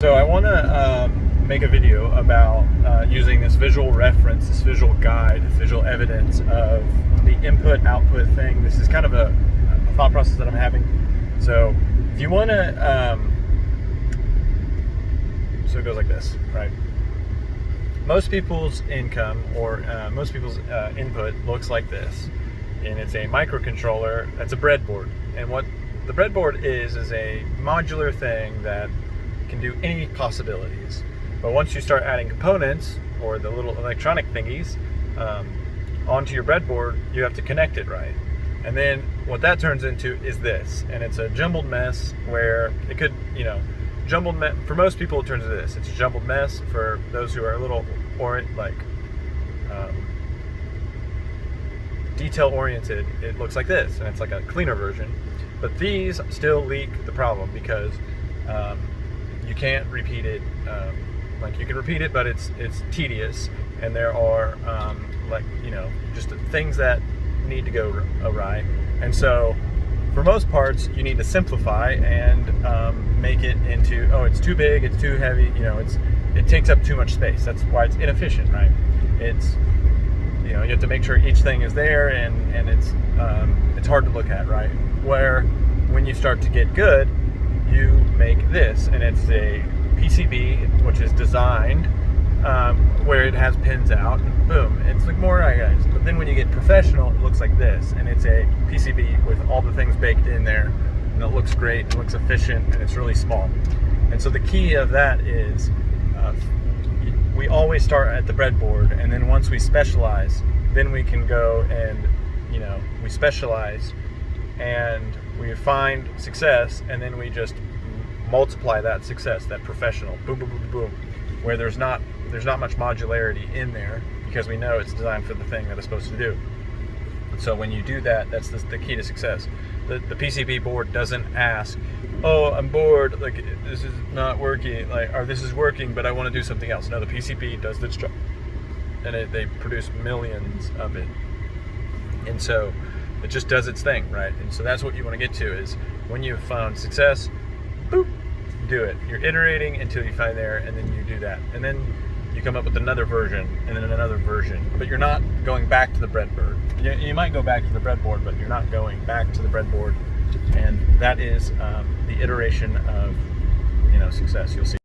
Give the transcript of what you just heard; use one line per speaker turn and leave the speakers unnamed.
So I want to make a video about using this visual reference, this visual guide, this visual evidence of the input-output thing. This is kind of a thought process that I'm having. So if you want to, so it goes like this, right? Most people's income or most people's input looks like this, and it's a microcontroller. That's a breadboard, and what the breadboard is a modular thing that can do any possibilities. But once you start adding components or the little electronic thingies onto your breadboard, you have to connect it right. And then what that turns into is this, and it's a jumbled mess where it could, jumbled mess. For most people, it turns into this. It's a jumbled mess. For those who are a little detail oriented, it looks like this, and it's like a cleaner version. But these still leak the problem because you can't repeat it. You can repeat it, but it's tedious, and there are just things that need to go awry. And so for most parts you need to simplify and make it into, it's too big, it's too heavy, it takes up too much space. That's why it's inefficient, right? It's you have to make sure each thing is there, and it's hard to look at, right? Where when you start to get good, you make this, and it's a PCB which is designed where it has pins out, and boom, it's like more guys. But then when you get professional, it looks like this, and it's a PCB with all the things baked in there, and it looks great, it looks efficient, and it's really small. And so the key of that is we always start at the breadboard, and then once we specialize, then we can go and we specialize and we find success, and then we just multiply that success, that professional, boom, boom, boom, boom, where there's not much modularity in there because we know it's designed for the thing that it's supposed to do. And so when you do that, that's the key to success. The PCB board doesn't ask, oh, I'm bored, like this is not working, or this is working, but I want to do something else. No, the PCB does this job, and they produce millions of it. And so it just does its thing, right? And so that's what you want to get to, is when you've found success, boop, do it. You're iterating until you find there, and then you do that. And then you come up with another version, and then another version. But you're not going back to the breadboard. You might go back to the breadboard, but you're not going back to the breadboard. And that is the iteration of success. You'll see.